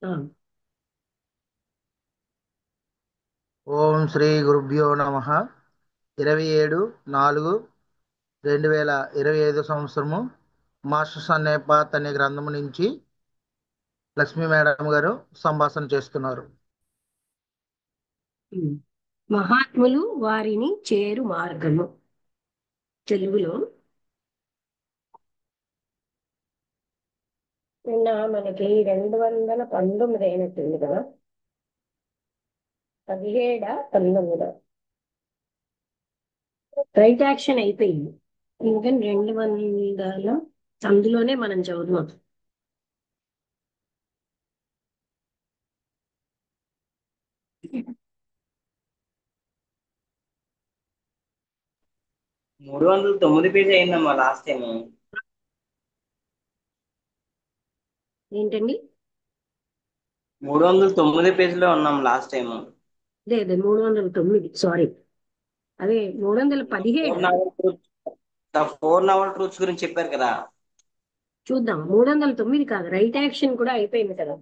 ఆ, ఓం శ్రీ గురుభ్యో నమ. 27/4/2025 సంవత్సరము మాస్టర్స్ అనే పాత్ అనే గ్రంథము నుంచి లక్ష్మీ మేడం గారు సంభాషణ చేస్తున్నారు. ఉమ్. మహాత్ములు వారిని చేరు మార్గము. తెలుగులో నిన్న మనకి 219 అయినట్టుంది కదా. 17 19 రైట్ యాక్షన్ అయిపోయింది. ఇంకా 200 అందులోనే మనం చదువుదాం. మూడు వందల తొమ్మిది పేజీ అయిందమ్మా లాస్ట్ టైం. ఏంటండి? 309 పేజీలో ఉన్నాం లాస్ట్ టైం. లేదు, 309, సారీ. అదే 317. 4 నవల్ ట్రూత్స్ గురించి చెప్పారు కదా. చూద్దాం, 309 కాదు, రైట్ యాక్షన్ కూడా అయిపోయింది కదా.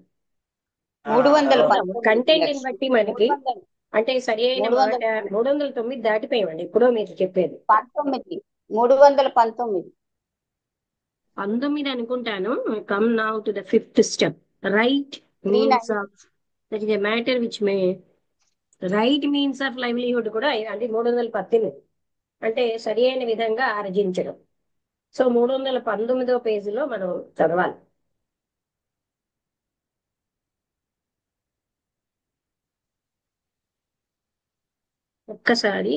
మూడు వందల చూద్దాం పంతొమ్మిది కంటెంట్ ని లక్ష్మి. బట్టి మనకి. అంటే సరి అయిన మూడు మాట. వందల 309 దాటిపోయామండి, ఎప్పుడో మీరు చెప్పేది. 19 319. 19 అనుకుంటాను. Come now to the fifth step. Right means 390. Of that is a matter which may right means of livelihood కూడా అంటే 318 అంటే సరి అయిన విధంగా ఆర్జించడం. సో 319 పేజీలో మనం చదవాలి. ఒక్కసారి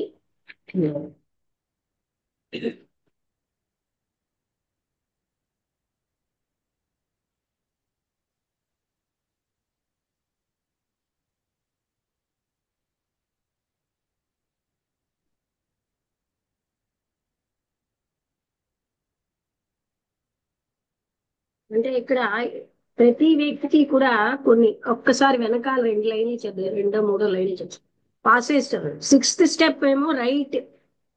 అంటే ఇక్కడ ప్రతి వ్యక్తికి కూడా కొన్ని ఒక్కసారి వెనకాల 2 లైన్లు చదివి 2 3 లైన్లు చదివి పాస్ చేస్తారు. సిక్స్త్ స్టెప్ ఏమో రైట్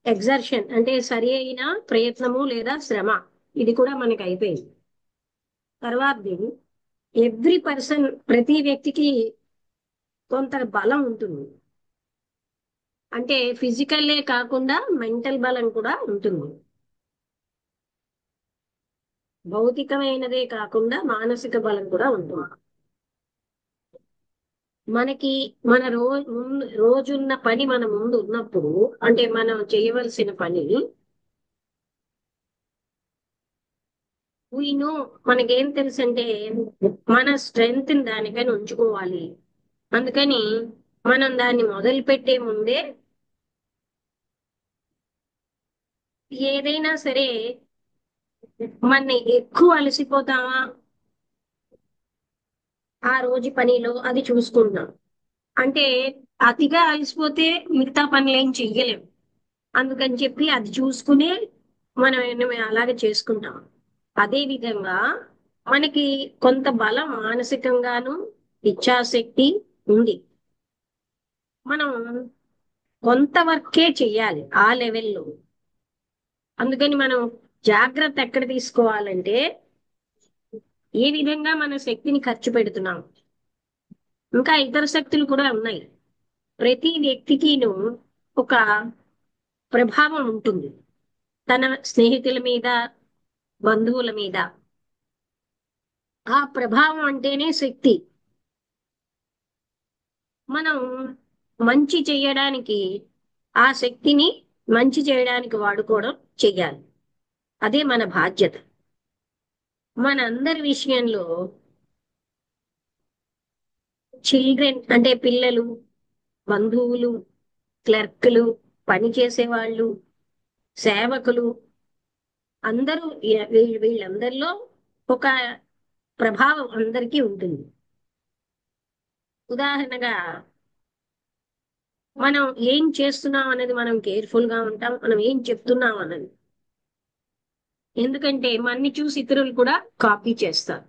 ఎగ్జర్షన్ అంటే సరి అయిన ప్రయత్నము లేదా శ్రమ. ఇది కూడా మనకి అయిపోయింది. తర్వాతది ఎవ్రీ పర్సన్, ప్రతి వ్యక్తికి కొంత బలం ఉంటుంది. అంటే ఫిజికల్లే కాకుండా మెంటల్ బలం కూడా ఉంటుంది. భౌతికమైనదే కాకుండా మానసిక బలం కూడా ఉంటుంది. మనకి మన రోజున్న పని మన ముందు ఉన్నప్పుడు, అంటే మనం చేయవలసిన పని నో, మనకేం తెలుసు అంటే మన స్ట్రెంగ్త్ దానికని ఉంచుకోవాలి. అందుకని మనం దాన్ని మొదలు పెట్టే ముందే ఏదైనా సరే మన ఎక్కువ అలసిపోతామా ఆ రోజు పనిలో అది చూసుకుంటున్నాం. అంటే అతిగా అలసిపోతే మిగతా పనులు ఏం చెయ్యలేం. అందుకని చెప్పి అది చూసుకునే మనం అలాగే చేసుకుంటాం. అదే విధంగా మనకి కొంత బలం మానసికంగాను ఇచ్ఛాశక్తి ఉంది. మనం కొంత వర్కే చెయ్యాలి ఆ లెవెల్లో. అందుకని మనం జాగ్రత్త ఎక్కడ తీసుకోవాలంటే ఏ విధంగా మన శక్తిని ఖర్చు పెడుతున్నాం. ఇంకా ఇతర శక్తులు కూడా ఉన్నాయి. ప్రతి వ్యక్తికిను ఒక ప్రభావం ఉంటుంది, తన స్నేహితుల మీద, బంధువుల మీద. ఆ ప్రభావం అంటేనే శక్తి. మనం మంచి చేయడానికి ఆ శక్తిని మంచి చేయడానికి వాడుకోవడం చెయ్యాలి. అదే మన బాధ్యత. మనందరి విషయంలో చిల్డ్రన్ అంటే పిల్లలు, బంధువులు, క్లర్కులు, పని చేసేవాళ్ళు, సేవకులు, అందరూ వీళ్ళందరిలో ఒక ప్రభావం అందరికీ ఉంటుంది. ఉదాహరణగా మనం ఏం చేస్తున్నాం అనేది మనం కేర్ఫుల్ గా ఉంటాం, మనం ఏం చెప్తున్నాం అన్నది. ఎందుకంటే మనని చూసి ఇతరులు కూడా కాపీ చేస్తారు.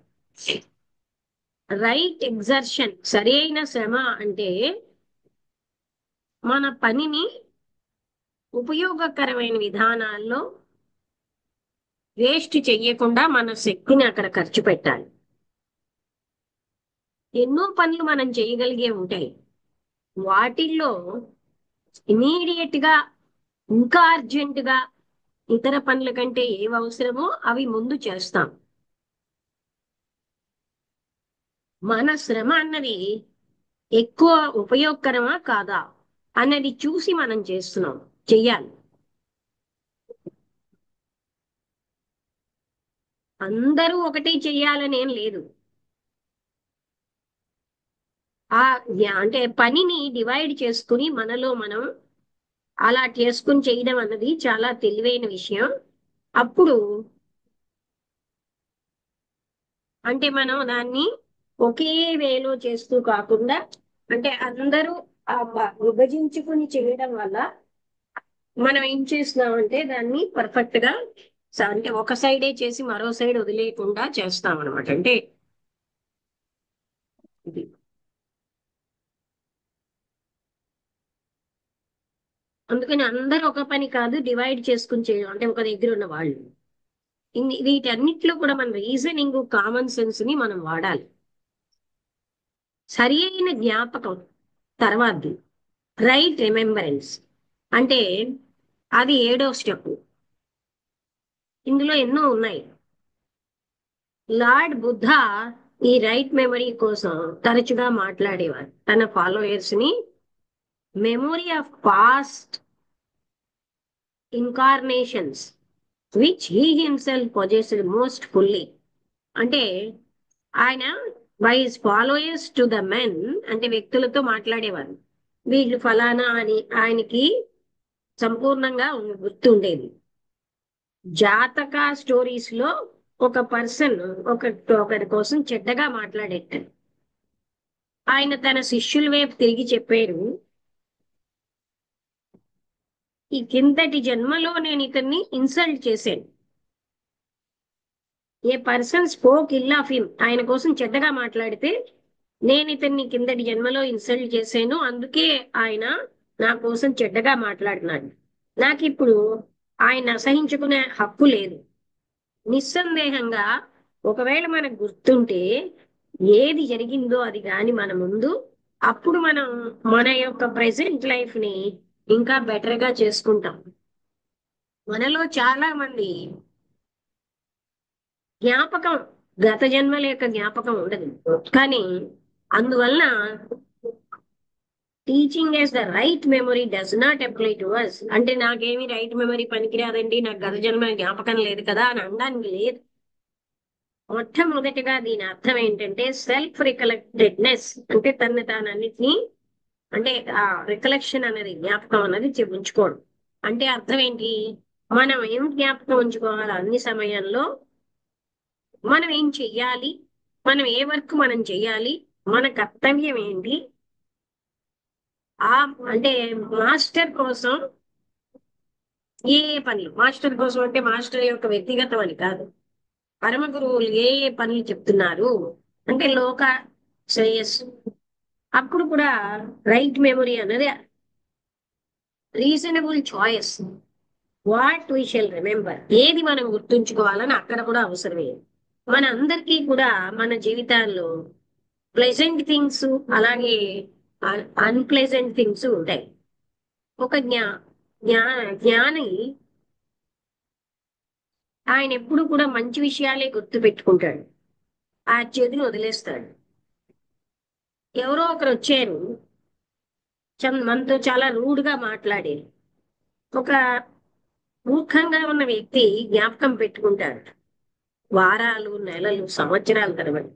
రైట్ ఎగ్జర్షన్, సరి అయిన శ్రమ అంటే మన పనిని ఉపయోగకరమైన విధానాల్లో వేస్ట్ చెయ్యకుండా మన శక్తిని అక్కడ ఖర్చు పెట్టాలి. ఎన్నో పనులు మనం చేయగలిగే ఉంటాయి. వాటిల్లో ఇమీడియట్ గా ఇంకా అర్జెంట్ గా ఇతర పనుల కంటే ఏవి అవసరమో అవి ముందు చేస్తాం. మన శ్రమ అన్నది ఎక్కువ ఉపయోగకరమా కాదా అన్నది చూసి మనం చేస్తున్నాం, చెయ్యాలి. అందరూ ఒకటి చెయ్యాలని ఏం లేదు. అంటే పనిని డివైడ్ చేసుకుని మనలో మనం అలా చేసుకుని చేయడం అన్నది చాలా తెలివైన విషయం. అప్పుడు అంటే మనం దాన్ని ఒకే వేలో చేస్తూ కాకుండా అంటే అందరూ విభజించుకుని చేయడం వల్ల మనం ఏం చేస్తున్నామంటే దాన్ని పర్ఫెక్ట్ గా అంటే ఒక సైడే చేసి మరో సైడ్ వదిలేయకుండా చేస్తాం అనమాట. అంటే ఇది అందుకని అందరూ ఒక పని కాదు, డివైడ్ చేసుకుని చేయడం అంటే ఒక దగ్గర ఉన్న వాళ్ళు. వీటన్నిటిలో కూడా మన రీజనింగ్, కామన్ సెన్స్ ని మనం వాడాలి. సరి అయిన జ్ఞాపకం తర్వాతది రైట్ రిమెంబరెన్స్, అంటే అది 7వ స్టెప్. ఇందులో ఎన్నో ఉన్నాయి. లార్డ్ బుద్ధ ఈ రైట్ మెమరీ కోసం తరచుగా మాట్లాడేవారు. తన ఫాలోయర్స్ ని memory of past incarnations which he himself possessed most fully, అంటే ఆయన by his followers to the men అంటే వ్యక్తులతో మాట్లాడేవారు. వీళ్ళు ఫలానా అని ఆయనకి సంపూర్ణంగా గుర్తుండేది. జాతక స్టోరీస్ లో ఒక పర్సన్ ఒకరి కోసం చెడ్డగా మాట్లాడేటారు. ఆయన తన శిష్యుల వైపు తిరిగి చెప్పారు, ఈ కిందటి జన్మలో నేను ఇతన్ని ఇన్సల్ట్ చేశాను. A person spoke ill of him, ఆయన కోసం చెడ్డగా మాట్లాడితే నేను ఇతన్ని కిందటి జన్మలో ఇన్సల్ట్ చేశాను, అందుకే ఆయన నా కోసం చెడ్డగా మాట్లాడినాడు. నాకు ఇప్పుడు ఆయన అసహించుకునే హక్కు లేదు. నిస్సందేహంగా ఒకవేళ మనకు గుర్తుంటే ఏది జరిగిందో అది కాని మన ముందు, అప్పుడు మనం మన యొక్క ప్రెసెంట్ లైఫ్ ని ఇంకా బెటర్ గా చేసుకుంటాం. మనలో చాలా మంది జ్ఞాపకం, గత జన్మల యొక్క జ్ఞాపకం ఉండదు. కానీ అందువలన teaching as the right memory does not apply to us, అంటే నాకేమి రైట్ మెమరీ పనికిరాదండి, నాకు గత జన్మ జ్ఞాపకం లేదు కదా అని అనడానికి లేదు. మొట్టమొదటిగా దీని అర్థం ఏంటంటే సెల్ఫ్ రికలెక్టెడ్నెస్, అంటే తన తానన్నిటినీ అంటే ఆ రికలెక్షన్ అనేది జ్ఞాపకం అనేది ఉంచుకోవడం. అంటే అర్థం ఏంటి, మనం ఏం జ్ఞాపకం ఉంచుకోవాలి, అన్ని సమయంలో మనం ఏం చెయ్యాలి, మనం ఏ వర్క్ మనం చెయ్యాలి, మన కర్తవ్యం ఏంటి. ఆ అంటే మాస్టర్ కోసం ఏ పనులు, మాస్టర్ కోసం అంటే మాస్టర్ యొక్క వ్యక్తిగతం అని కాదు, పరమ గురువులు ఏ పనులు చెప్తున్నారు అంటే లోక శ్రేయస్సు. అప్పుడు కూడా రైట్ మెమరీ అన్నది reasonable choice, what we shall remember, ఏది మనం గుర్తుంచుకోవాలని అక్కడ కూడా అవసరమే. మన అందరికీ కూడా మన జీవితాల్లో ప్లెజెంట్ థింగ్స్ అలాగే అన్ప్లెజెంట్ థింగ్స్ ఉంటాయి. ఒక జ్ఞాని ఆయన ఎప్పుడు కూడా మంచి విషయాలే గుర్తు పెట్టుకుంటాడు, ఆ చెడుని వదిలేస్తాడు. ఎవరో ఒకరు వచ్చారు, మనతో చాలా రూడ్గా మాట్లాడారు. ఒక మూర్ఖంగా ఉన్న వ్యక్తి జ్ఞాపకం పెట్టుకుంటాడు వారాలు, నెలలు, సంవత్సరాల తరబడి.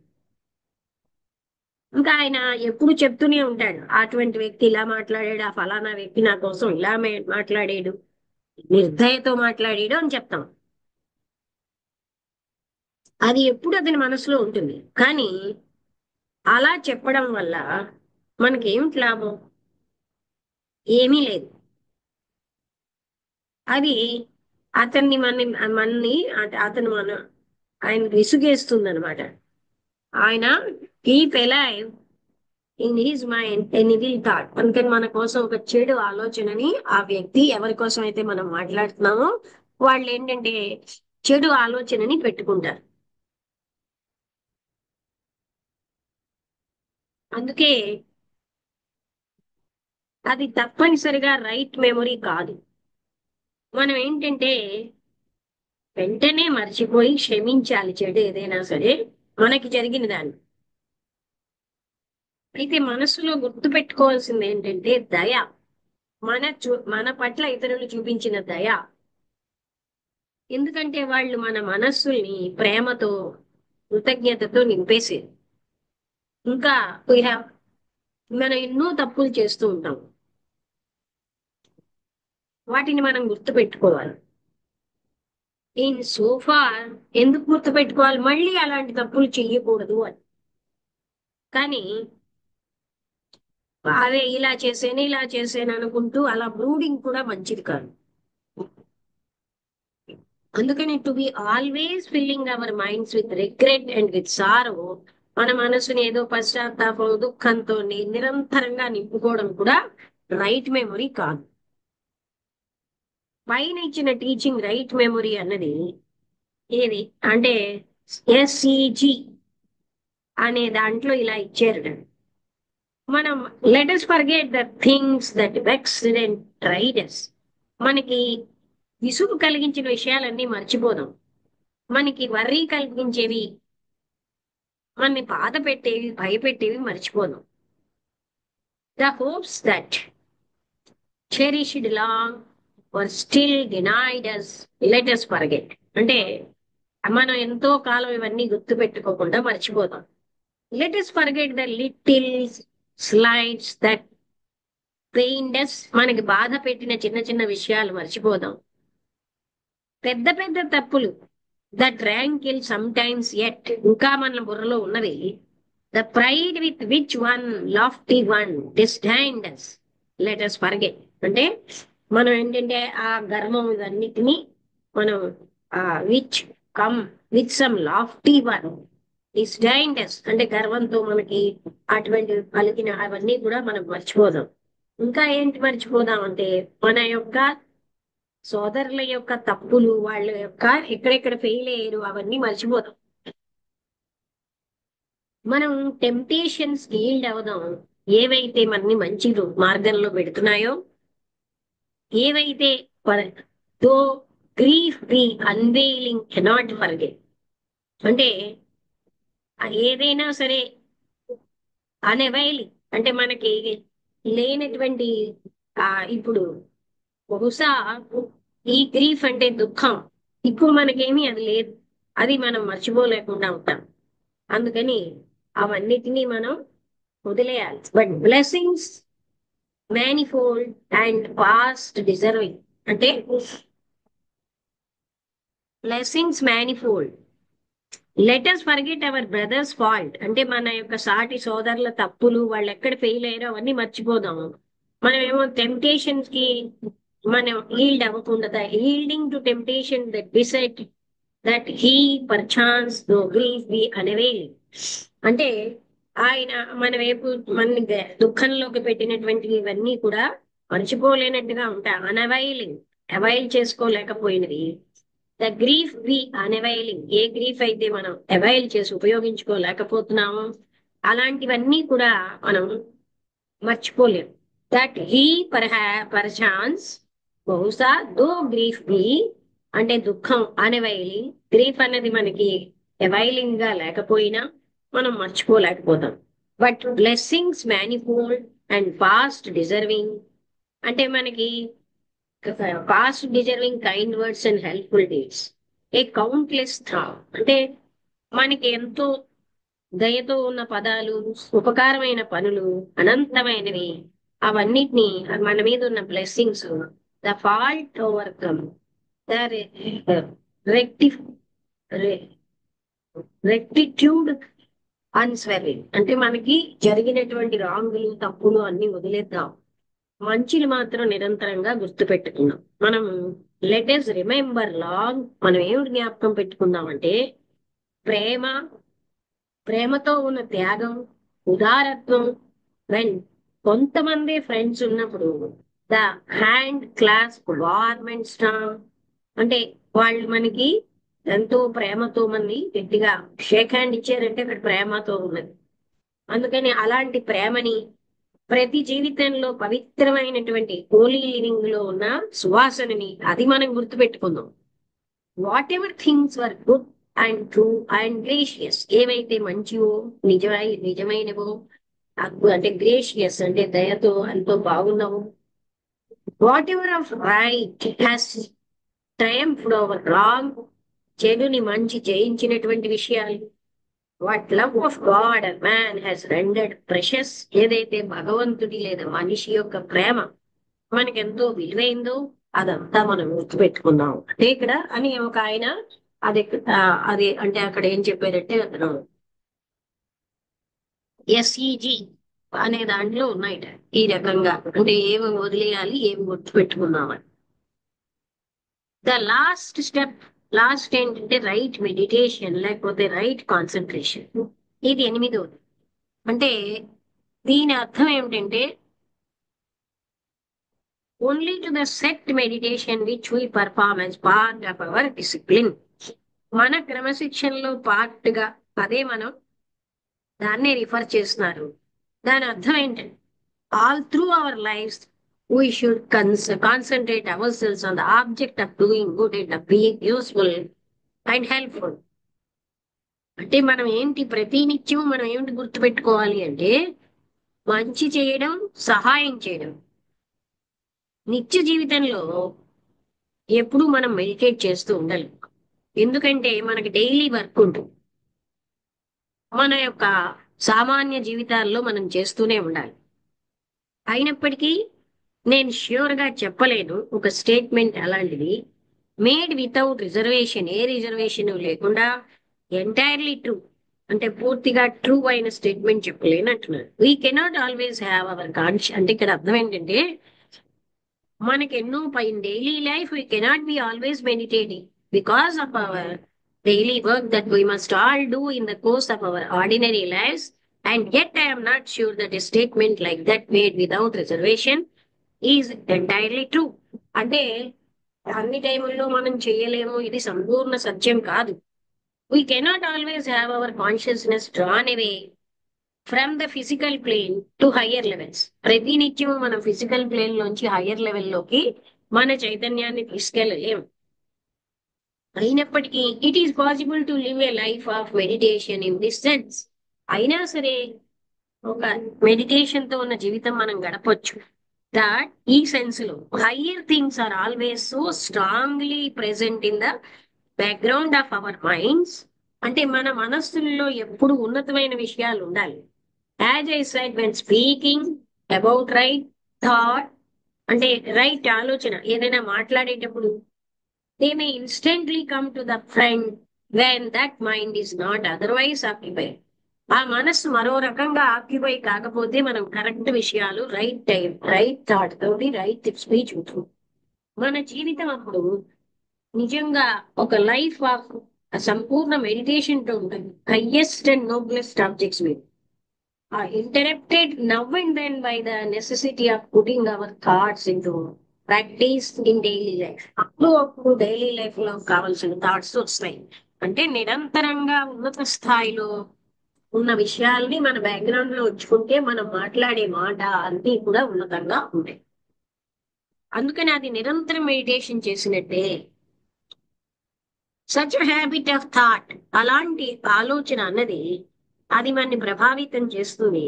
ఇంకా ఆయన ఎప్పుడు చెప్తూనే ఉంటాడు, అటువంటి వ్యక్తి ఇలా మాట్లాడాడు, ఆ ఫలానా వ్యక్తి నా కోసం ఇలా మాట్లాడాడు, నిర్దయతో మాట్లాడాడు అని చెప్తాం. అది ఎప్పుడు అతని మనసులో ఉంటుంది. కానీ అలా చెప్పడం వల్ల మనకి ఏమిటి లాభం? ఏమీ లేదు. అది అతన్ని మనని అతను ఆయన విసుగేస్తుంది అనమాట. ఆయన keep alive in his mind an evil thought. అందుకని మన కోసం ఒక చెడు ఆలోచనని ఆ వ్యక్తి ఎవరి కోసం అయితే మనం మాట్లాడుతున్నామో వాళ్ళు ఏంటంటే చెడు ఆలోచనని పెట్టుకుంటారు. అందుకే అది తప్పనిసరిగా రైట్ మెమొరీ కాదు. మనం ఏంటంటే వెంటనే మర్చిపోయి క్షమించాలి చెడు ఏదైనా సరే మనకి జరిగిన దాన్ని. అయితే మనసులో గుర్తు పెట్టుకోవాల్సింది ఏంటంటే దయ. మన పట్ల ఇతరులు చూపించిన దయ. ఎందుకంటే వాళ్ళు మన మనస్సుల్ని ప్రేమతో కృతజ్ఞతతో నింపేసేది. ఇంకా మనం ఎన్నో తప్పులు చేస్తూ ఉంటాం, వాటిని మనం గుర్తు పెట్టుకోవాలి. ఇన్ సోఫార్ ఎందుకు గుర్తు పెట్టుకోవాలి, మళ్ళీ అలాంటి తప్పులు చెయ్యకూడదు అని. కానీ అదే ఇలా చేసాను అనుకుంటూ అలా బ్రూడింగ్ కూడా మంచిది కాదు. అందుకని to be always filling our minds with regret and with సారో, మన మనసుని ఏదో పశ్చాత్తాపం దుఃఖంతో నిరంతరంగా నింపుకోవడం కూడా రైట్ మెమొరీ కాదు. పైన ఇచ్చిన టీచింగ్ రైట్ మెమొరీ అన్నది ఏది అంటే ఎస్ఈజి అనే దాంట్లో ఇలా ఇచ్చారు. మనం let us forget the things that vexed and tried us. మనకి విసుగు కలిగించిన విషయాలన్నీ మర్చిపోదాం. మనకి వర్రీ కలిగించేవి, మనని బాధ పెట్టేవి, భయపెట్టేవి మర్చిపోదాం. The hopes that cherished long were still denied us, let us forget. అంటే మనం ఎంతో కాలం ఇవన్నీ గుర్తు పెట్టుకోకుండా మర్చిపోదాం. Let us forget the little slights that pained us. మనకి బాధ పెట్టిన చిన్న చిన్న విషయాలు మర్చిపోదాం. పెద్ద పెద్ద తప్పులు that rankle sometimes yet, ఇంకా మన బుర్రలో ఉన్నవి. The pride with which one lofty one disdained us, let us forget. అంటే మనం ఏంటంటే ఆ గర్వం ఇవన్నిటినీ మనం which come with some lofty one disdained us, అంటే గర్వంతో మనకి అటువంటి పలికిన అవన్నీ కూడా మనం మర్చిపోదాం. ఇంకా ఏంటి మర్చిపోదాం అంటే మన యొక్క సోదరుల యొక్క తప్పులు, వాళ్ళ యొక్క ఎక్కడెక్కడ ఫెయిల్ అయ్యారు అవన్నీ మర్చిపోదాం. మనం టెంప్టేషన్స్ ఈల్డ్ అవుదాం. ఏవైతే మనని మంచి మార్గంలో పెడుతున్నాయో, ఏవైతే దో గ్రీఫ్ బి అన్వెయిలింగ్ కెనాట్ ఫర్గెట్. అంటే ఏదైనా సరే అనవైలింగ్ అంటే మనకి లేనటువంటి ఇప్పుడు బహుశా ఈ గ్రీఫ్ అంటే దుఃఖం, ఇప్పుడు మనకేమీ అది లేదు, అది మనం మర్చిపోలేకుండా ఉంటాం. అందుకని అవన్నిటినీ మనం వదిలేయాలి. But blessings manifold and past deserving, అంటే blessings manifold. Let us forget our brother's fault, అంటే మన యొక్క సాటి సోదరుల తప్పులు, వాళ్ళు ఎక్కడ ఫెయిల్ అయ్యారో అవన్నీ మర్చిపోదాము. మనం ఏమో టెంప్టేషన్స్ కి మనం ఈల్డ్ అవ్వకుండా, yielding to temptation that beset that he perchance though grief be unavailing. అంటే ఆయన మన వైపు మన దుఃఖంలోకి పెట్టినటువంటి ఇవన్నీ కూడా మర్చిపోలేనట్టుగా ఉంటాం. అనవైలింగ్, అవైల్ చేసుకోలేకపోయినవి. ద గ్రీఫ్ బి అనవైలింగ్, ఏ గ్రీఫ్ అయితే మనం అవైల్ చేసి ఉపయోగించుకోలేకపోతున్నామో అలాంటివన్నీ కూడా మనం మర్చిపోలేము. దట్ హీ పర్చాన్స్, బహుశా దో గ్రీఫ్ బి అంటే దుఃఖం అనవైలింగ్, గ్రీఫ్ అన్నది మనకి అవైలింగ్ గా లేకపోయినా మనం మర్చిపోలేకపోతాం. But blessings manifold and past deserving, అంటే మనకి past deserving kind words and helpful deeds, a countless thought, అంటే మనకి ఎంతో దయతో ఉన్న పదాలు, ఉపకారమైన పనులు, అనంతమైనవి, అవన్నిటినీ మన మీద ఉన్న blessings. The fault overcome, the rectitude unswelling, అంటే మనకి జరిగినటువంటి రాంగులు తప్పులు అన్ని వదిలేద్దాం, మంచిని మాత్రం నిరంతరంగా గుర్తు పెట్టుకుందాం. మనం లెట్ us రిమెంబర్ లాంగ్, మనం ఏమిటి జ్ఞాపకం పెట్టుకుందామంటే ప్రేమతో ఉన్న త్యాగం, ఉదారత్వం. వెన్ కొంతమంది ఫ్రెండ్స్ ఉన్నప్పుడు the hand clasp warm and strong, అంటే వాళ్ళు మనకి ఎంతో ప్రేమతో మంది గట్టిగా షేక్ హ్యాండ్ ఇచ్చారంటే అక్కడ ప్రేమతో ఉన్నది. అందుకని అలాంటి ప్రేమని ప్రతి జీవితంలో పవిత్రమైనటువంటి హోలీ లివింగ్ లో ఉన్న సువాసనని అది మనం గుర్తుపెట్టుకుందాం. Whatever things were good and true and gracious, ఏవైతే మంచివో నిజమైనవో, అంటే గ్రేషియస్ అంటే దయతో ఎంతో బాగున్నావు, whatever of right has triumphed over wrong, చెడుని మంచి జయించినటువంటి విషయాలు, what love of God and man has rendered precious, ఏదైతే భగవంతుడి లేదా మనిషి యొక్క ప్రేమ మనకెంతో విలువైందో అదంతా మనం గుర్తుపెట్టుకున్నాం. అంటే ఇక్కడ అని ఒక ఆయన అది అది అంటే అక్కడ ఏం చెప్పారంటే అతను ఎస్ఈజి అనే దాంట్లో ఉన్నాయట ఈ రకంగా, అంటే ఏమి వదిలేయాలి ఏమి గుర్తుపెట్టుకున్నామని. ద లాస్ట్ స్టెప్, లాస్ట్ ఏంటంటే రైట్ మెడిటేషన్ లేకపోతే రైట్ కాన్సన్ట్రేషన్. ఇది 8వది. అంటే దీని అర్థం ఏమిటంటే only to the set meditation which we perform as part of our discipline. మన క్రమశిక్షణలో పార్ట్ గా అదే మనం దాన్నే రిఫర్ చేస్తున్నారు. దాని అర్థం ఏంటంటే all through our life we should concentrate our selves on the object of doing good and of being useful and helpful. అంటే మనం ఏంటి ప్రతి నిత్యం మనం ఏమిటి గుర్తుపెట్టుకోవాలి అంటే మంచి చేయడం, సహాయం చేయడం. నిత్య జీవితంలో ఎప్పుడు మనం మెడిటేట్ చేస్తూ ఉండాలి. ఎందుకంటే మనకి డైలీ వర్క్ ఉంటుంది, మన యొక్క సామాన్య జీవితాల్లో మనం చేస్తూనే ఉండాలి. అయినప్పటికీ నేను ష్యూర్ గా చెప్పలేను ఒక స్టేట్మెంట్ అలాంటిది మేడ్ వితౌట్ రిజర్వేషన్, ఏ రిజర్వేషన్ లేకుండా ఎంటైర్లీ ట్రూ అంటే పూర్తిగా ట్రూ అయిన స్టేట్మెంట్ చెప్పలేను అంటున్నారు. We cannot always have our conscious, అంటే ఇక్కడ అర్థం ఏంటంటే మనకి ఎన్నో in daily life we cannot be always meditating because of our daily work that we must all do in the course of our ordinary lives, and yet I am not sure that a statement like that made without reservation is entirely true. అంటే అన్ని టైముల్లో మనం చేయలేము, ఇది సంపూర్ణ సత్యం కాదు. We cannot always have our consciousness drawn away from the physical plane to higher levels. ప్రతి నిత్యం మనం ఫిజికల్ ప్లేన్ లోంచి హయ్యర్ లెవెల్లోకి మన చైతన్యాన్ని తీసుకెళ్ళలేము. అయినప్పటికీ it is possible to live a life of meditation in this sense. అయినా సరే ఒక మెడిటేషన్ తో ఉన్న జీవితం మనం గడపొచ్చు. దట్ ఈ సెన్స్ లో higher things are always so strongly present in the background of our minds. అంటే మన మనస్సుల్లో ఎప్పుడు ఉన్నతమైన విషయాలు ఉండాలి. As I said when speaking about right thought, అంటే రైట్ ఆలోచన ఏదైనా మాట్లాడేటప్పుడు they may instantly come to the front when that mind is not otherwise occupied. ఆ మనస్సు మరో రకంగా ఆక్యుపై కాకపోతే మనం కరెక్ట్ విషయాలు రైట్ టైం రైట్ థాట్ తోటి రైట్ స్పీచ్ ఉంటుంది. మన జీవితం అప్పుడు నిజంగా ఒక లైఫ్ ఆఫ్ సంపూర్ణ మెడిటేషన్ తో ఉంటుంది. హైయెస్ట్ అండ్ నోబ్లెస్ట్ ఆబ్జెక్ట్స్ మీద interrupted now and then by the necessity of putting our thoughts into practice in daily life. అప్పుడు డైలీ లైఫ్ లో కావాల్సిన థాట్స్ వస్తాయి. అంటే నిరంతరంగా ఉన్నత స్థాయిలో ఉన్న విషయాల్ని మన బ్యాక్గ్రౌండ్ లో ఉంచుకుంటే మనం మాట్లాడే మాట అన్ని కూడా ఉన్నతంగా ఉంటాయి. అందుకని అది నిరంతరం మెడిటేషన్ చేసినట్టే. సచ్ హ్యాబిట్ ఆఫ్ థాట్, అలాంటి ఆలోచన అన్నది అది మనని ప్రభావితం చేస్తుంది.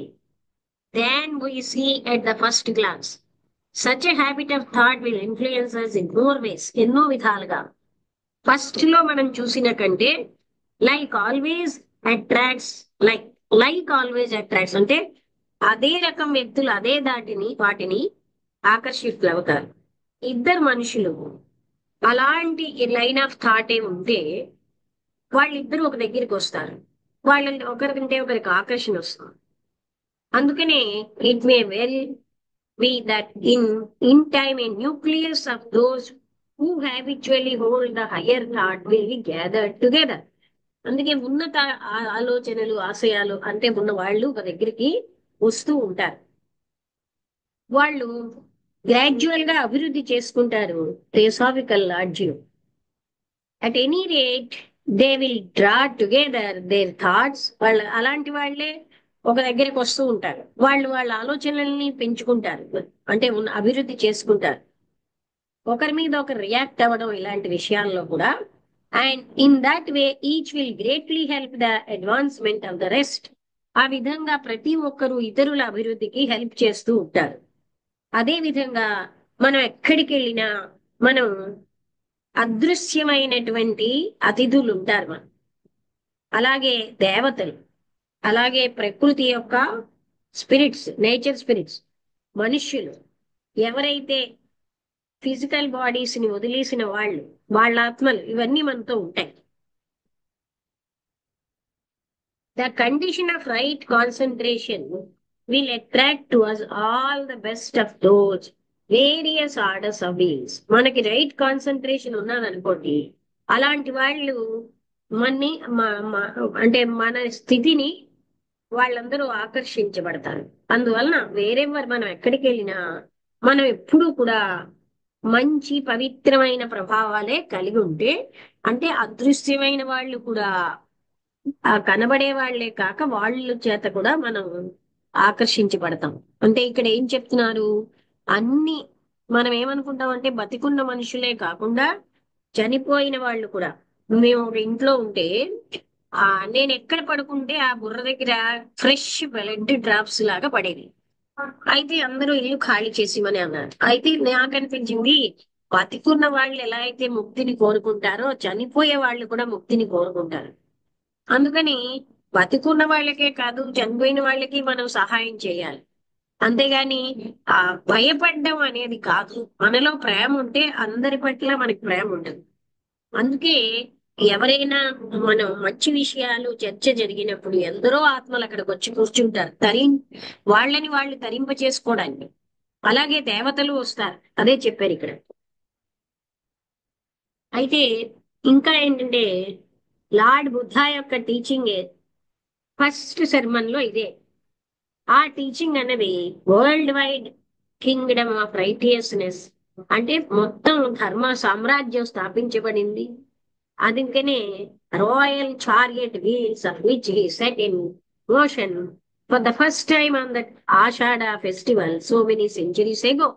Then we see at the first glance such a habit of thought will influence us in more ways, ఎన్నో విధాలుగా. ఫస్ట్ లో మనం చూసిన కంటే like always attracts, like always attracts అంటే అదే రకం వ్యక్తులు అదే వాటిని ఆకర్షితులు అవుతారు. ఇద్దరు మనుషులు అలాంటి లైన్ ఆఫ్ థాట్ ఉంటే వాళ్ళిద్దరూ ఒక దగ్గరికి వస్తారు, వాళ్ళ ఒకరికంటే ఒకరికి ఆకర్షణ వస్తుంది. అందుకనే it may well be that in time a nucleus of those who habitually hold the higher thought will be gathered together. అందుకే ఉన్నత ఆలోచనలు ఆశయాలు అంటే ఉన్న వాళ్ళు ఒక దగ్గరికి వస్తూ ఉంటారు. వాళ్ళు గ్రాడ్యువల్ గా అభివృద్ధి చేసుకుంటారు థియోసాఫికల్ లాడ్జ్యం. At any rate they will draw together their thoughts. వాళ్ళు అలాంటి వాళ్ళే ఒక దగ్గరికి వస్తూ ఉంటారు. వాళ్ళు వాళ్ళ ఆలోచనల్ని పెంచుకుంటారు, అంటే అభివృద్ధి చేసుకుంటారు. ఒకరి మీద ఒకరు రియాక్ట్ అవ్వడం ఇలాంటి విషయాల్లో కూడా. And in that way each will greatly help the advancement of the rest. ఆ విధంగా ప్రతి ఒక్కరూ ఇతరుల అభివృద్ధికి హెల్ప్ చేస్తూ ఉంటారు. అదే విధంగా మనం ఎక్కడికి వెళ్ళినా మనం అదృశ్యమైనటువంటి అతిథులు ఉంటారు మనం, అలాగే దేవతలు, అలాగే ప్రకృతి యొక్క స్పిరిట్స్, నేచర్ స్పిరిట్స్, మనుష్యులు, ఎవరైతే ఫిజికల్ బాడీస్ ని వదిలేసిన వాళ్ళు, వాళ్ళ ఆత్మలు, ఇవన్నీ మనతో ఉంటాయి. The condition of right concentration will attract to us all the best of those various orders of beings. మనకి రైట్ కాన్సన్ట్రేషన్ ఉన్నదనుకోండి, అలాంటి వాళ్ళు మన్ని అంటే మన స్థితిని వాళ్ళందరూ ఆకర్షించబడతారు. అందువలన వేరెవరు మనం ఎక్కడికి వెళ్ళినా మనం ఎప్పుడూ కూడా మంచి పవిత్రమైన ప్రభావాలే కలిగి ఉంటే, అంటే అదృశ్యమైన వాళ్ళు కూడా ఆ కనబడే వాళ్లే కాక వాళ్ళ చేత కూడా మనం ఆకర్షించబడతాం. అంటే ఇక్కడ ఏం చెప్తున్నారు, అన్ని మనం ఏమనుకుంటాం అంటే బతికున్న మనుషులే కాకుండా చనిపోయిన వాళ్ళు కూడా. మేము ఒక ఇంట్లో ఉంటే నేను ఎక్కడ పడుకుంటే ఆ బుర్ర దగ్గర ఫ్రెష్ బ్లడ్ డ్రాప్స్ లాగా పడేది. అయితే అందరూ ఇల్లు ఖాళీ చేసిమని అన్నారు. అయితే నాకు అనిపించింది, బతికున్న వాళ్ళు ఎలా అయితే ముక్తిని కోరుకుంటారో చనిపోయే వాళ్ళు కూడా ముక్తిని కోరుకుంటారు. అందుకని బతికున్న వాళ్ళకే కాదు, చనిపోయిన వాళ్ళకి మనం సహాయం చేయాలి. అంతేగాని ఆ భయపడడం అనేది కాదు. మనలో ప్రేమ ఉంటే అందరి పట్ల మనకి ప్రేమ ఉంటుంది. అందుకే ఎవరైనా మనం మంచి విషయాలు చర్చ జరిగినప్పుడు ఎందరో ఆత్మలు అక్కడికి వచ్చి కూర్చుంటారు, వాళ్ళని వాళ్ళు తరింప చేసుకోవడానికి. అలాగే దేవతలు వస్తారు, అదే చెప్పారు ఇక్కడ. అయితే ఇంకా ఏంటంటే లార్డ్ బుద్ధా యొక్క టీచింగ్ ఫస్ట్ సెర్మన్ లో ఇదే. ఆ టీచింగ్ అనేది world wide kingdom of righteousness, అంటే మొత్తం ధర్మ సామ్రాజ్యం స్థాపించబడింది. అందుకనే royal chariot wheels of which he set in motion for the first time on that Ashadha festival so many centuries ago.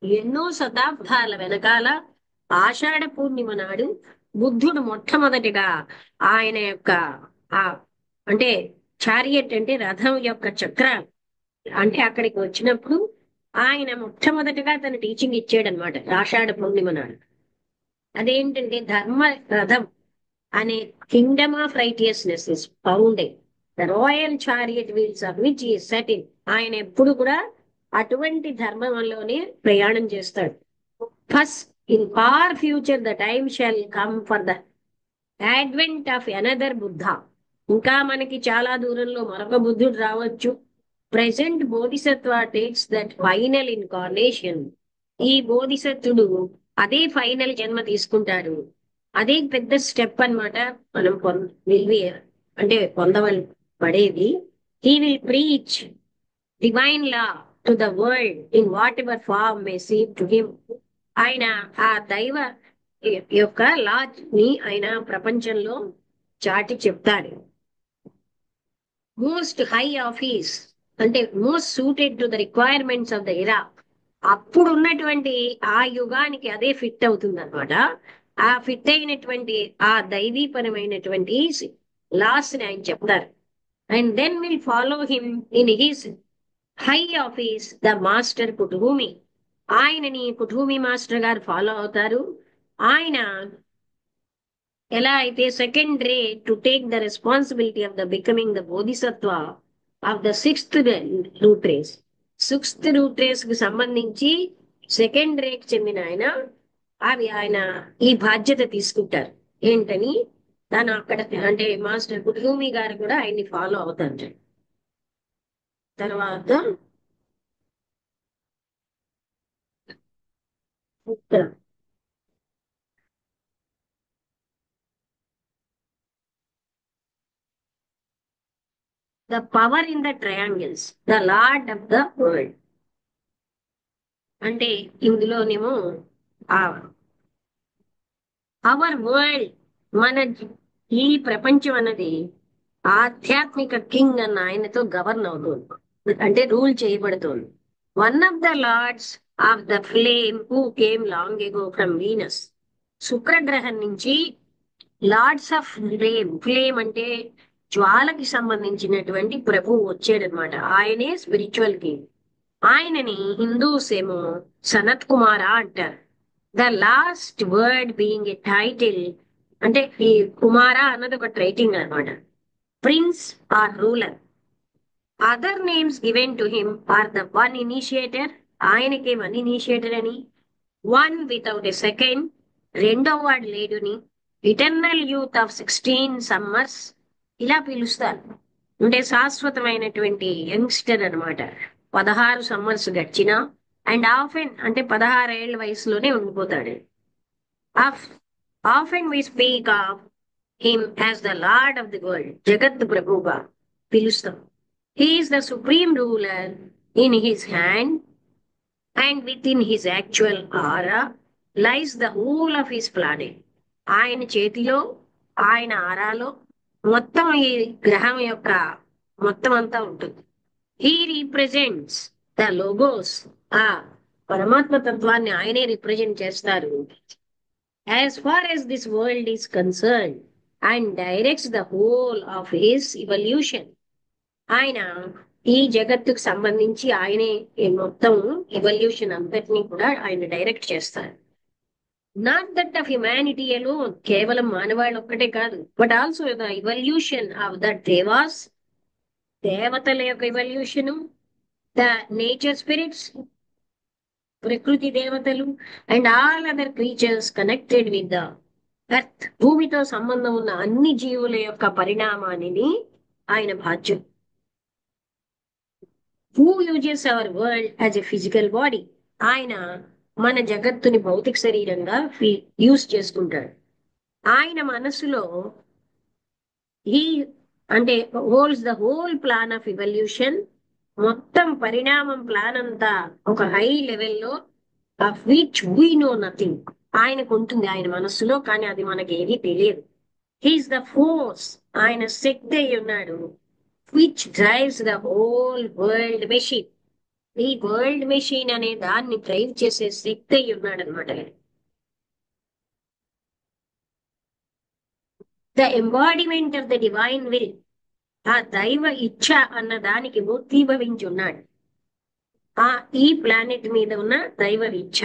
ఎన్నో శతాబ్దాల వెనకాల ఆషాఢ పూర్ణిమ నాడు బుద్ధుడు మొట్టమొదటిగా ఆయన యొక్క ఆ అంటే చారియట్ అంటే రథం యొక్క చక్రాలు, అంటే అక్కడికి వచ్చినప్పుడు ఆయన మొట్టమొదటిగా తన టీచింగ్ ఇచ్చాడనమాట ఆషాఢ పూర్ణిమ నాడు. అదేంటంటే ధర్మ రథం అనే kingdom of righteousness is founded the royal chariot wheels of which he set in. ఆయన ఎప్పుడు కూడా అటువంటి ధర్మంలోనే ప్రయాణం చేస్తాడు. First in far future the time shall come for the advent of another Buddha. ఇంకా మనకి చాలా దూరంలో మరొక బుద్ధుడు రావచ్చు. Present Bodhisattva takes that final incarnation. ఈ బోధిసత్వుడు అదే ఫైనల్ జన్మ తీసుకుంటాడు. అదే పెద్ద స్టెప్ అన్నమాట. మనం అంటే పొందవల్ పడేది. He will preach divine law to the world in whatever form may seem to him. ఆయన ఆ దైవ యొక్క లా ని ఆయన ప్రపంచంలో చాటి చెప్తాడు. మోస్ట్ హై ఆఫీస్ అంటే most suited to the requirements of the era. అప్పుడు ఉన్నటువంటి ఆ యుగానికి అదే ఫిట్ అవుతుంది అనమాట. ఆ ఫిట్ అయినటువంటి ఆ దైవీపరమైనటువంటి లాస్ ని ఆయన చెప్తారు. And then will follow him in his high office the master Kuthumi. ఆయనని పుటుభూమి మాస్టర్ గారు ఫాలో అవుతారు. ఆయన ఎలా అయితే second ray to take the responsibility of the becoming the Bodhisattva of the sixth root race. Sixth root race కి సంబంధించి second రేకి చెందిన ఆయన ఈ బాధ్యత తీసుకుంటారు. ఏంటని తను అక్కడ అంటే మాస్టర్ పుట్టుభూమి గారు కూడా ఆయన్ని ఫాలో అవుతారు. తర్వాత the power in the triangles the lord of the world. అంటే ఇందులోనేమో ఆ అవర్ వరల్డ్, మన ఈ ప్రపంచం అన్నది ఆధ్యాత్మిక కింగ్ అన్న ఆయనతో గవర్న్ అవుతుంది, అంటే రూల్ చేయబడుతుంది. One of the lords of the flame who came long ago from Venus, శుక్రగ్రహం నుంచి లార్డ్స్ ఆఫ్ ఫ్లేమ్, ఫ్లేమ్ అంటే జ్వాలకి సంబంధించినటువంటి ప్రభువు వచ్చాడనమాట. ఆయనే స్పిరిచువల్ కింగ్. ఆయనని హిందూస్ ఏమో సనత్ కుమార అంటారు. The last word being a title, అంటే ఈ కుమార అన్నది ఒక టైటిల్ అనమాట. Prince or ruler. Other names given to him are the one initiator, ఆయనకే వన్ ఇనిషియేటర్ అని, వన్ వితౌట్ ఎ సెకండ్, రెండో వాడు లేడుని, ఇటర్నల్ యూత్ ఆఫ్ 16 సమ్మర్స్, ఇలా పిలుస్తారు. అంటే శాశ్వతమైనటువంటి యంగ్స్టర్ అనమాట. 16 సమ్మర్స్ గడిచినా, అండ్ ఆఫెన్ అంటే 16 ఏళ్ల వయసులోనే ఉండిపోతాడు. Often we speak of him as the lord of the world, జగత్ ప్రభువుగా పిలుస్తాం. He is the supreme ruler in his hand and within his actual aura lies the whole of his planet. ఆయన చేతిలో, ఆయన ఆరాలో మొత్తం ఈ గ్రహం యొక్క మొత్తం అంతా ఉంటుంది. హీ రీప్రజెంట్స్ ద లోగోస్, ఆ పరమాత్మ తత్వాన్ని ఆయనే రిప్రజెంట్ చేస్తారు. As far as this world is concern and directs the whole of his evolution. ఆయన ఈ జగత్తుకు సంబంధించి ఆయనే ఈ మొత్తం ఇవల్యూషన్ అంతటినీ కూడా ఆయన డైరెక్ట్ చేస్తారు. Not that of humanity alone, కేవలం మానవాళ్ళు ఒక్కటే కాదు, but also the evolution of the devas, దేవతల యొక్క ఇవల్యూషను, ద నేచర్ స్పిరిట్స్, ప్రకృతి దేవతలు, and all other creatures connected with the earth, భూమితో సంబంధం ఉన్న అన్ని జీవుల యొక్క పరిణామాన్ని ఆయన బాధ్యుడు. Who uses our world as a physical body, ఆయన మన జగత్తుని భౌతిక శరీరంగా యూజ్ చేసుకుంటాడు. ఆయన మనసులో ఈ అంటే holes the whole plan of evolution, మొత్తం పరిణామం ప్లాన్ అంతా ఒక హై లెవెల్లో, of which we know nothing, ఆయనకు ఉంటుంది ఆయన మనస్సులో, కానీ అది మనకి ఏమీ తెలియదు. హీఈస్ ద ఫోర్స్, ఆయన శక్తి అయి ఉన్నాడు. Which drives the whole world machine, ఈ వరల్డ్ మెషిన్ అనే దాన్ని డ్రైవ్ చేసే శక్తి అయి ఉన్నాడు అనమాట. The embodiment of the divine will, ఆ దైవ ఇచ్ఛ అన్న దానికి మూర్తీభవించి ఉన్నాడు. ఆ ఈ ప్లానెట్ మీద ఉన్న దైవ ఇచ్ఛ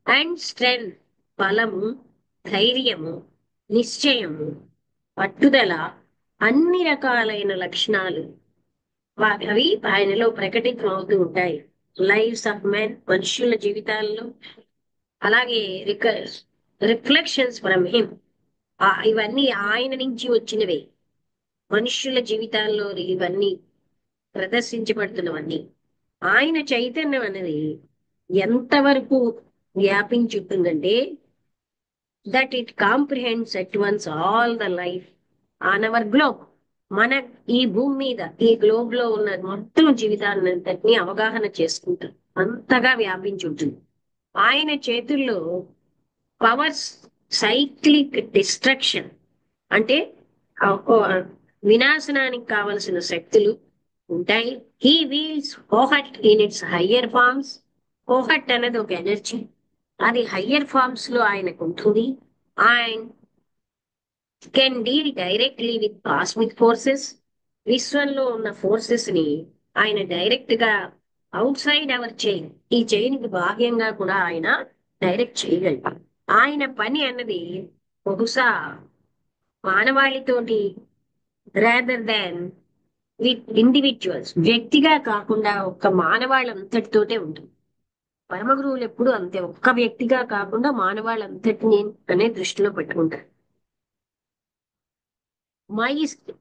అండ్ స్ట్రెంగ్త్, బలము, ధైర్యము, నిశ్చయము, పట్టుదల, అన్ని రకాలైన లక్షణాలు అవి ఆయనలో ప్రకటితం అవుతూ ఉంటాయి. లైవ్స్ ఆఫ్ మెన్, మనుషుల జీవితాల్లో, అలాగే రిఫ్లెక్షన్స్ ఫ్రమ్ హిమ్, ఇవన్నీ ఆయన నుంచి వచ్చినవే. మనుష్యుల జీవితాల్లో ఇవన్నీ ప్రదర్శించబడుతున్నవన్నీ ఆయన చైతన్యం అనేది ఎంతవరకు వ్యాపించి ఉంటుందంటే, that it comprehends at once all the life on our globe. మన ఈ భూమి మీద, ఈ గ్లోబ్ లో ఉన్న మొత్తం జీవితాన్ని అంతటినీ అవగాహన చేసుకుంటాం, అంతగా వ్యాపించి ఉంటుంది. ఆయన చేతుల్లో పవర్స్ సైక్లిక్ డిస్ట్రక్షన్, అంటే వినాశనానికి కావలసిన శక్తులు ఉంటాయి. He wields Fohat in its higher forms. Fohat అనేది ఒక ఎనర్జీ, అది హయ్యర్ ఫార్మ్స్ లో ఆయనకు ఉంటుంది. ఆయన can deal directly with cosmic forces, విశ్వంలో ఉన్న ఫోర్సెస్ ని ఆయన డైరెక్ట్ గా అవుట్ సైడ్ అవర్ చైన్, ఈ చైన్ కి బాహ్యంగా కూడా ఆయన డైరెక్ట్ చేయగలరు. ఆయన పని అన్నది బహుశా మానవాళితోటి రాదర్ దాన్ విత్ ఇండివిజువల్స్, వ్యక్తిగా కాకుండా ఒక్క మానవాళ్ళంతటితోటే ఉంటుంది. పరమ గురువులు ఎప్పుడు అంతే, ఒక్క వ్యక్తిగా కాకుండా మానవాళ్ళంతటిని అనే దృష్టిలో పెట్టుకుంటారు.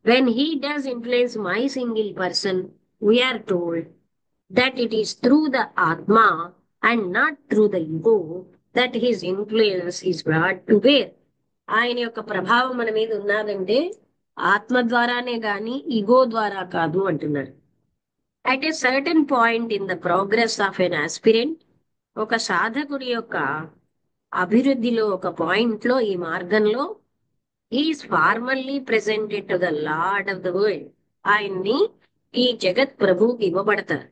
When he does influence my single person, we are told that it is through the Atma and not through the ego that his influence is brought to bear. ఆయన యొక్క ప్రభావం మన మీద ఉన్నదంటే ఆత్మ ద్వారానే గాని ఈగో ద్వారా కాదు అంటున్నారు. At a certain point in the progress of an aspirant, ఒక సాధకుడి యొక్క అభివృద్ధిలో ఒక పాయింట్ లో ఈ మార్గంలో is formally presented to the lord of the world. ఆయన్ని ఈ జగత్ ప్రభువుకి ఇవ్వబడతారు.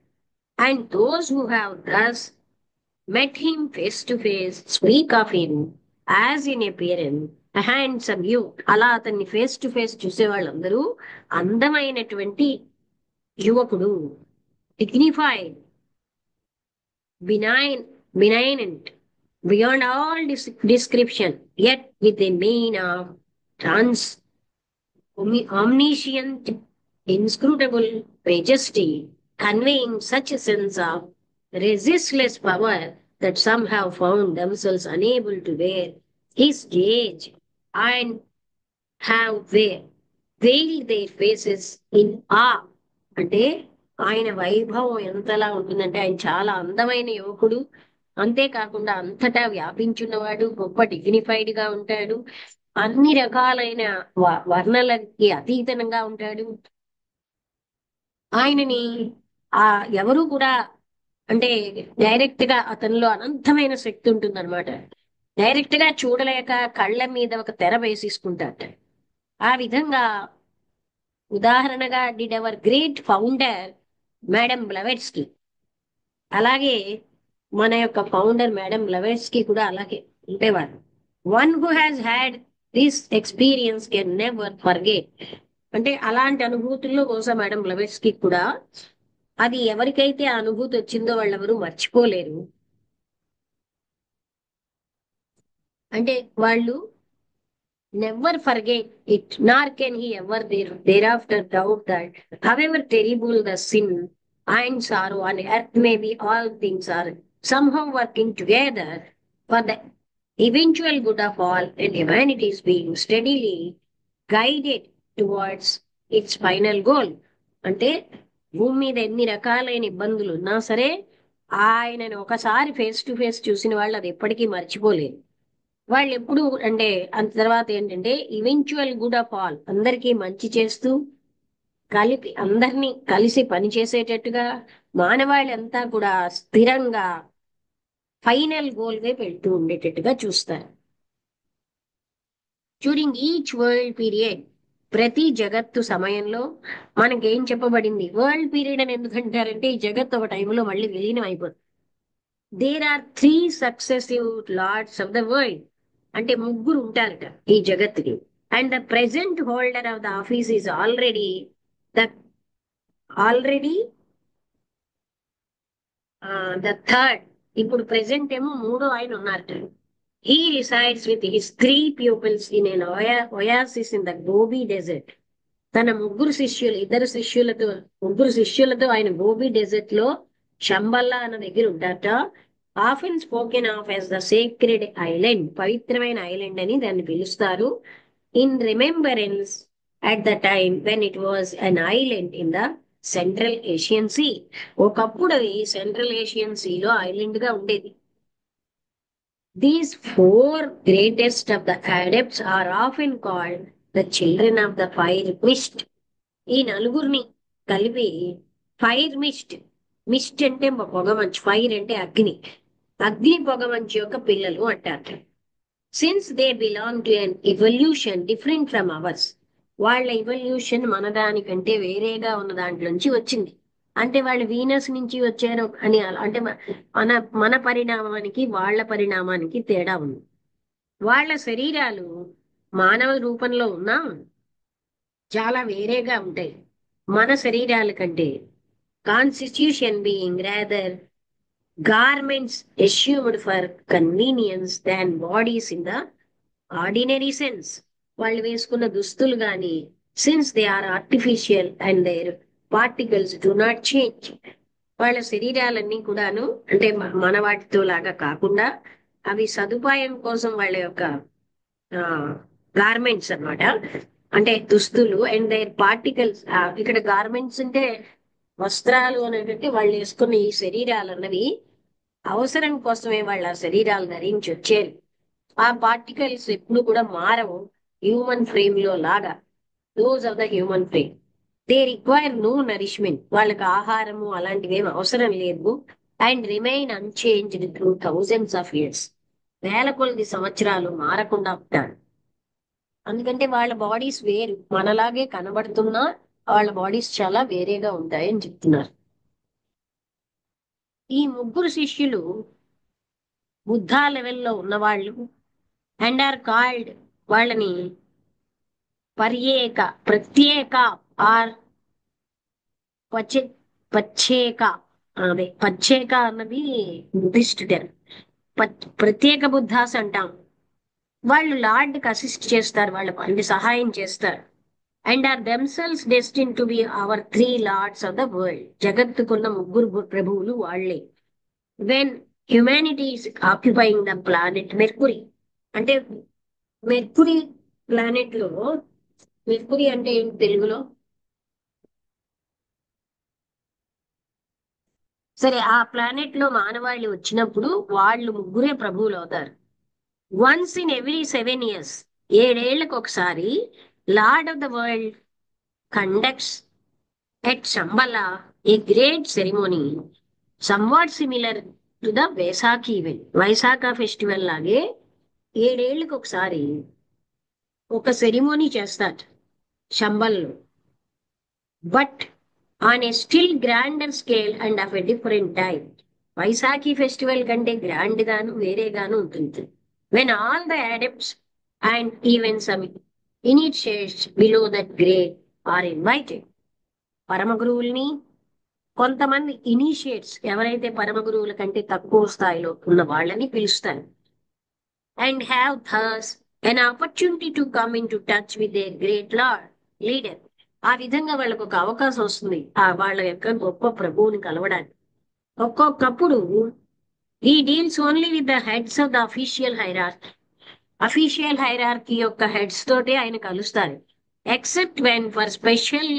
And those who have thus met him face to face, speak of him as in appearance, a handsome youth. అలా అతన్ని ఫేస్ టు ఫేస్ చూసే వాళ్ళందరూ అందమైనటువంటి యువకుడు, dignified, benignant, beyond all description, yet with a mien of omniscient, inscrutable majesty, conveying such a sense of resistless power that some have found themselves unable to bear his gaze and have veiled their faces in awe. అంటే ఆయన వైభవం ఎంతలా ఉంటుందంటే ఆయన చాలా అందమైన యువకుడు, అంతేకాకుండా అంతటా వ్యాపించున్నవాడు, గొప్ప డిగ్నిఫైడ్ గా ఉంటాడు, అన్ని రకాలైన వర్ణలకి అతీతంగా ఉంటాడు. ఆయనని ఎవరు కూడా అంటే డైరెక్ట్ గా అతనిలో అనంతమైన శక్తి ఉంటుందన్నమాట. డైరెక్ట్ గా చూడలేక కళ్ళ మీద ఒక తెర వేసేసుకుంటాట. ఆ విధంగా ఉదాహరణగా did our great founder madam Blavatsky, అలాగే మన యొక్క ఫౌండర్ మేడం బ్లవెట్స్కి కూడా అలాగే ఉండేవారు. One who has had this experience can never forget. అంటే అలాంటి అనుభూతుల్లో బహుశా మేడం బ్లవెట్స్కి కూడా అది ఎవరికైతే ఆ అనుభూతి వచ్చిందో వాళ్ళెవరూ మర్చిపోలేరు. అంటే వాళ్ళు never forget it, Nar can he ever thereafter doubt that however terrible the sin and sorrow on earth may be, all things are somehow working together for the eventual good of all, and humanity is being steadily guided towards its final goal. అంటే భూమి మీద ఎన్ని రకాలైన ఇబ్బందులు ఉన్నా సరే ఆయనను ఒకసారి ఫేస్ టు ఫేస్ చూసిన వాళ్ళు అది ఎప్పటికీ మర్చిపోలేరు. వాళ్ళు ఎప్పుడు అంటే అంత తర్వాత ఏంటంటే ఈవెన్చువల్ గుడ్ ఆఫ్ ఆల్, అందరికీ మంచి చేస్తూ అందరినీ కలిసి పనిచేసేటట్టుగా మానవాళి కూడా స్థిరంగా ఫైనల్ గోల్ వైపు వెళ్తూ ఉండేటట్టుగా చూస్తారు. డ్యూరింగ్ ఈచ్ వరల్డ్ పీరియడ్, ప్రతి జగత్తు సమయంలో మనకేం చెప్పబడింది? వరల్డ్ పీరియడ్ అని ఎందుకంటారంటే ఈ జగత్తు ఒక టైంలో మళ్ళీ విలీనం అయిపోతుంది. There are 3 successive lords of the world. అంటే ముగ్గురు ఉంటారట ఈ జగత్తుకి. And the present holder of the office is already the third. ఇప్పుడు ప్రెసెంట్ ఏమో మూడో ఆయన ఉన్నారట. He resides with his 3 pupils in an oasis in the Gobi desert. తన ముగ్గురు శిష్యులతో ఆయన గోబీ డెజర్ట్ లో శంబల్లా అన్న దగ్గర ఉంటారట. Often spoken of as the sacred island, పవిత్రమైన ఐలాండ్ అని దాన్ని పిలుస్తారు. In remembrance at the time when it was an island in the central Asian sea. ఒకప్పుడు అది సెంట్రల్ ఏషియన్ సీలో ఐలాండ్ గా ఉండేది. These 4 greatest of the adepts are often called the children of the fire mist. ఈ నలుగురిని కలిపి fire Mist అంటే పొగమంచు, fire అంటే అగ్ని పొగమంచు యొక్క పిల్లలు అంటారు. Since they belong to an evolution different from hours, వాళ్ళ ఎవల్యూషన్ మన దానికంటే వేరేగా ఉన్న దాంట్లోంచి వచ్చింది. అంటే వాళ్ళు వీనస్ నుంచి వచ్చారు అని అంటే మన పరిణామానికి వాళ్ళ పరిణామానికి తేడా ఉంది. వాళ్ళ శరీరాలు మానవ రూపంలో ఉన్నా చాలా వేరేగా ఉంటాయి మన శరీరాల కంటే. Constitution being rather garments assumed for convenience than bodies in the ordinary sense. వాళ్ళు వేసుకున్న దుస్తులు గాని, since they are artificial and their particles do not change. వాళ్ళ శరీరాలన్నీ కూడాను అంటే మన వాటితో లాగా కాకుండా అవి సదుపాయం కోసం వాళ్ళ యొక్క గార్మెంట్స్ అన్నమాట, అంటే దుస్తులు. అండ్ దేర్ పార్టికల్స్, ఇక్కడ గార్మెంట్స్ అంటే వస్త్రాలు అనేటట్టు వాళ్ళు వేసుకున్న ఈ శరీరాలు అన్నవి అవసరం కోసమే వాళ్ళ శరీరాలు ధరించి వచ్చేవి. ఆ పార్టికల్స్ ఎప్పుడు కూడా మారవు హ్యూమన్ ఫ్రేమ్ లో లాగా. Those of the human frame they require no nourishment, వాళ్ళకి ఆహారము అలాంటివి ఏమి అవసరం లేదు. And remain unchanged through thousands of years. వేల కొలది సంవత్సరాలు మారకుండా ఉంటారు. అందుకంటే వాళ్ళ బాడీస్ వేరు, మనలాగే కనబడుతున్నా వాళ్ళ బాడీస్ చాలా వేరేగా ఉంటాయని చెప్తున్నారు. ఈ ముగ్గురు శిష్యులు బుద్ధా లెవెల్లో ఉన్నవాళ్ళు అండ్ ఆర్ కాల్డ్, వాళ్ళని ప్రత్యేక ఆర్ పచ్చేక, అదే పచ్చేక అన్నది బుద్ధిస్ట్ టర్మ్. ప్రత్యేక బుద్ధాస్ అంటాం. వాళ్ళు లార్డ్ కి అసిస్ట్ చేస్తారు, వాళ్ళకి సహాయం చేస్తారు. And are themselves destined to be our 3 lords of the world. జగత్తుకున్న ముగ్గురు ప్రభువులు వాళ్లే. When humanity is occupying the planet Mercury, అంటే మెర్కురీ ప్లానెట్ లో, మెర్కురీ అంటే ఏంటి తెలుగులో? సరే, ఆ ప్లానెట్ లో మానవాళి వచ్చినప్పుడు వాళ్ళు ముగ్గురే ప్రభువులు అవుతారు. వన్స్ ఇన్ ఎవ్రీ 7 years, 7 ఏళ్లకు ఒకసారి lord of the world conducts at Shambhala a great ceremony somewhat similar to the Vaisakhi event. Vaishakha festival లాగే 7 ఏళ్లకు ఒకసారి ఒక సెరిమోనీ చేస్తారు శంబల్లో. But on a still grander scale and of a different type. Vaisakhi festival కంటే grand గాను వేరేగాను ఉంటుంది. When all the adepts and even some initiates below that grade are invited. పరమ గురువుల్ని, కొంతమంది ఇనిషియేట్స్, ఎవరైతే పరమ గురువుల కంటే తక్కువ స్థాయిలో ఉన్న వాళ్ళని పిలుస్తారు. And have thus an opportunity to come into touch with their great lord leader. ఆ విధంగా వాళ్ళకు ఒక అవకాశం వస్తుంది ఆ వాళ్ళ యొక్క గొప్ప ప్రభువుని కలవడానికి. ఒక్కొక్కప్పుడు ఈ deals only with the heads of the official hierarchy. Official hierarchy యొక్క హెడ్స్ తోటే ఆయన కలుస్తారు. Except when for special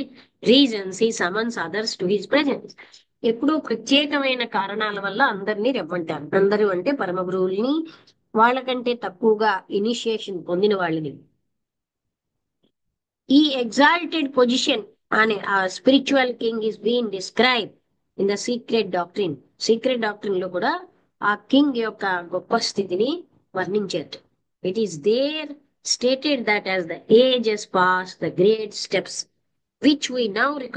reasons he summons others to his presence. ఎప్పుడూ ప్రత్యేకమైన కారణాల వల్ల అందరినీ రమ్మంటారు. అందరూ అంటే పరమ గురువుల్ని, వాళ్ళకంటే తక్కువగా ఇనిషియేషన్ పొందిన వాళ్ళని. ఈ ఎగ్జాల్టెడ్ పొజిషన్ అనే ఆ spiritual king is been describe in the secret doctrine. Secret doctrine లో కూడా ఆ కింగ్ యొక్క గొప్ప స్థితిని వర్ణించారు. It is there stated that as the ages pass, the great steps which we now record